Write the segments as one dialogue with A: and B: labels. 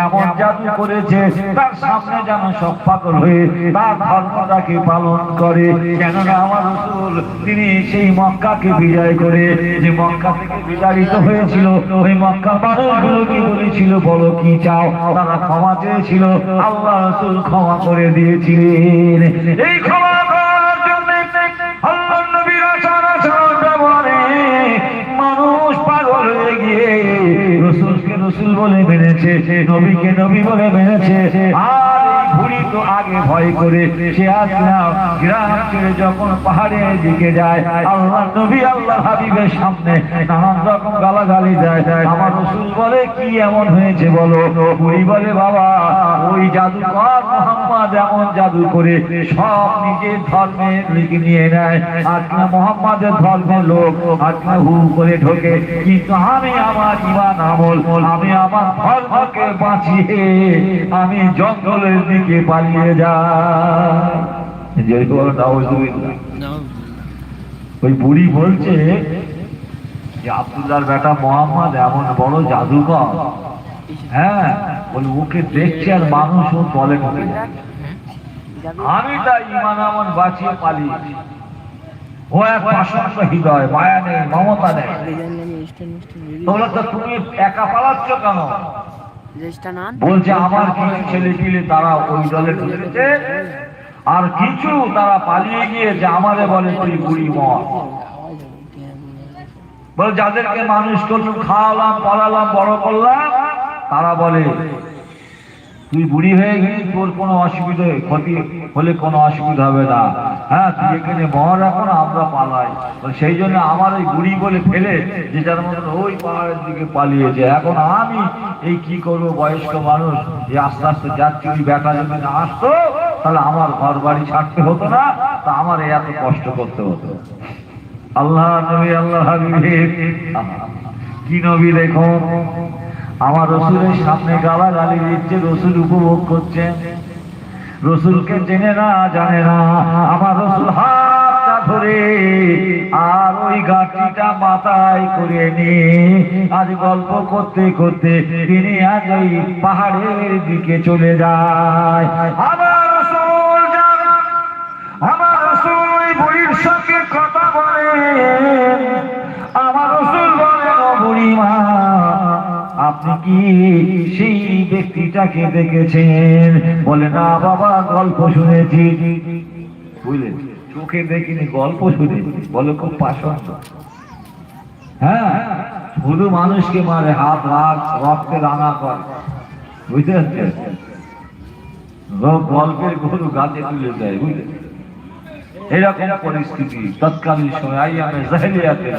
A: এমন জাদু করেছে তার সামনে যেন সব পাগল হয়ে তার ধর্মটাকে পালন করে। কেননা আমার রাসূল তিনি সেই মক্কাকে বিজয় করে যে মক্কা থেকে বিতাড়িত হয়েছিল, ওই মক্কার মানুষগুলো কি বলেছিল, বলো কি চাও? তারা ক্ষমা চেয়েছিল, আল্লাহ রাসূল ক্ষমা করে দিয়েছিলেন। এই ক্ষমা করার জন্য আল্লাহ নবীর আচরণটা বলে মানুষ পাগল হয়ে গিয়ে রাসূলকে রাসূল বলে মেনেছে, নবীকে নবী বলে মেনেছে। আর এই বুড়ি তো আগে ভয় করে সে আজ গ্রাম ছেড়ে যখন পাহাড়ের দিকে যায় আল্লাহ নবী আল্লাহ হাবিবের সামনে নানান রকম গালাগালি দেয়। আমার রাসূল বলে কি এমন হয়েছে বলো? বুড়ি বলে বাবা ওই জাদুকর মুহাম্মদ এমন জাদু করে সব নিজের ধর্মে লিখে নিয়ে নেয়, আর না মুহাম্মাদের ধর্মের লোক আর না হু করে ঢোকে, কিন্তু আমি আমার ঈমান আমল আমি আমার ধর্মকে বাঁচিয়ে আমি জঙ্গলের দিকে পালিয়ে যাই। ওই বুড়ি বলছে যে আব্দুল্লাহর বেটা মুহাম্মদ এমন বড় জাদুকর, হ্যাঁ বলে ওকে দেখছে আর মানুষ ও বলে আমি তাই ঈমান আমল বাঁচিয়ে পালিয়েছি। ও এক প্রশান্ত হৃদয়, মায়া নেই, মমতা নেই। তোমরা তো তুমি একা পালাচ্ছ কেন? বলছে আমার কিছু ছেলে পিলে তারা ওই দলে ঢুকেছে আর কিছু তারা পালিয়ে গিয়েছে, আমারে বলে তুই বুড়ি মর। বলে যাদেরকে মানুষ করলাম, খাওয়ালাম, পড়ালাম, বড় করলাম, তারা বলে তুই বুড়ি হয়ে গেলি, তোর কোনো অসুবিধা ক্ষতি হলে কোনো অসুবিধা হবে না, হ্যাঁ তুই এখানে মর, এখন আমরা পালাই। সেই জন্য আমার ওই বুড়ি বলে ফেলে যে যার মতন ওই পাহাড়ের দিকে পালিয়েছে। এখন আমি এই কি করবো, বয়স্ক মানুষ, যে আস্তে আস্তে যাচ্ছি, ওই বেটা যদি না আসতো তাহলে আমার ঘর বাড়ি ছাড়তে হতো না, তা আমার এত কষ্ট করতে হতো। আল্লাহ নবী আল্লাহ হাবিব কি নবী দেখো, আমার রাসূলের সামনে গালাগালি দিচ্ছে, রাসূল উপভোগ করছেন, রাসূলকে চেনে না জানে না। আমার রাসূল হাতটা ধরে আর ওই গাঁটটা মাথায় করে নিয়ে আজ গল্প করতে করতে তিনি আজ ওই পাহাড়ের দিকে চলে যায়। আমার রাসূল যান, আমার রাসূল ওই বুড়ির সঙ্গে কথা বলে। আমার রাসূল বলেন ও বুড়ি মা আপনি কি সেই ব্যক্তিটাকে দেখেছেন? বলে না বাবা গল্প শুনেছি। বুঝলেন, চোখে দেখিনি, গল্প শুনেছি। বলে খুব পাষণ্ড, হ্যাঁ শুধু মানুষকে মারে, হাত রাগ রক্তে রাঙা করে, বুঝতে পারছেন? গল্পের গরু গাছে তুলে দেয়, বুঝলেন? এরকম পরিস্থিতি তৎকালীন সময় আইয়ামে জাহেলিয়াতে।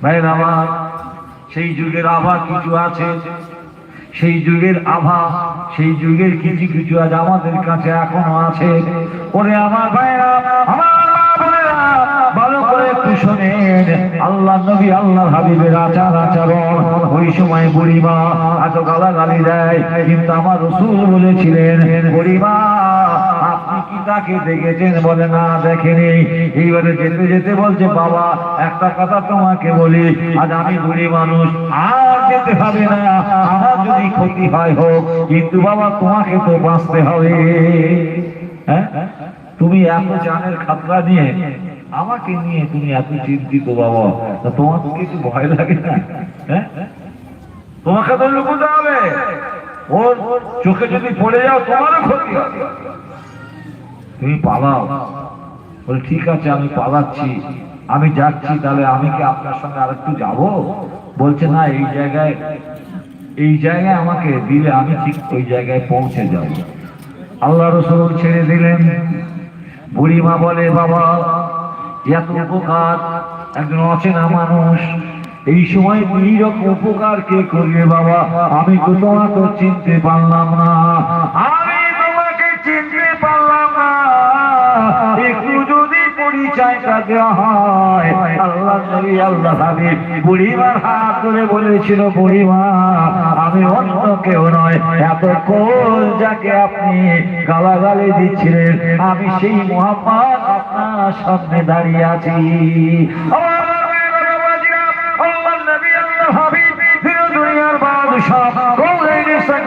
A: ভাইরা আমার, সেই যুগের আভা কিছু আছে, সেই যুগের আভা, সেই যুগের কিছু কিছু আজ আমাদের কাছে এখনো আছে। ওরে আমার ভাইরা, আমার বোনেরা, ভালো করে একটু শোনেন আল্লাহ নবী আল্লাহ হাবিবের আচরণ। ওই সময় বুড়িমা এত গালাগালি দেয়, কিন্তু আমার রাসূল বলেছিলেন বুড়িমা আপনি কি তাকে দেখেছেন? বলে না দেখেনি। এইবারে যেতে যেতে বলছে বাবা একটা কথা তোমাকে বলি, আজ আমি বুড়ি মানুষ, আর যেতে হবে না, আমার যদি ক্ষতি হয় হোক, কিন্তু বাবা তোমাকে তো বাঁচতে হবে। হ্যাঁ তুমি এত জানের খাতরা নিয়ে আমাকে নিয়ে তুমি এত চিন্তিত বাবা, তোমার কিছু ভয় লাগে না? হ্যাঁ তোমাকে তো লুকোতে হবে, ওর চোখে যদি পড়ে যাও তোমারও ক্ষতি হবে, তুমি পালাও। বলে ঠিক আছে আমি পালাচ্ছি, আমি যাচ্ছি, তাহলে আমি কি আপনার সঙ্গে আর একটু যাবো? বলছে না এই জায়গায় আমাকে দিলে আমি ঠিক ওই জায়গায় পৌঁছে যাব। আল্লাহ রাসূল ছেড়ে দিলেন। বুড়িমা বলে বাবা এত উপকার একজন অচেনা মানুষ, এই সময় এইরকম উপকার কে করবে বাবা? আমি তো তোমাকে চিনতে পারলাম না, আমি তোমাকে চিনতে পারলাম না, একটু যদি পরিচয়টা দেওয়া হয়। আল্লাহ নবী আল্লাহ হাবিব বুড়িমার হাত ধরে বলেছিল বুড়িমা আমি অন্য কেউ নয়, এতক্ষণ যাকে আপনি গালাগালি দিচ্ছিলেন আমি সেই মুহাম্মদ আপনার সামনে দাঁড়িয়ে আছি। আল্লাহ নবী আল্লাহ হাবিব দুনিয়ার বাদশা গেছে।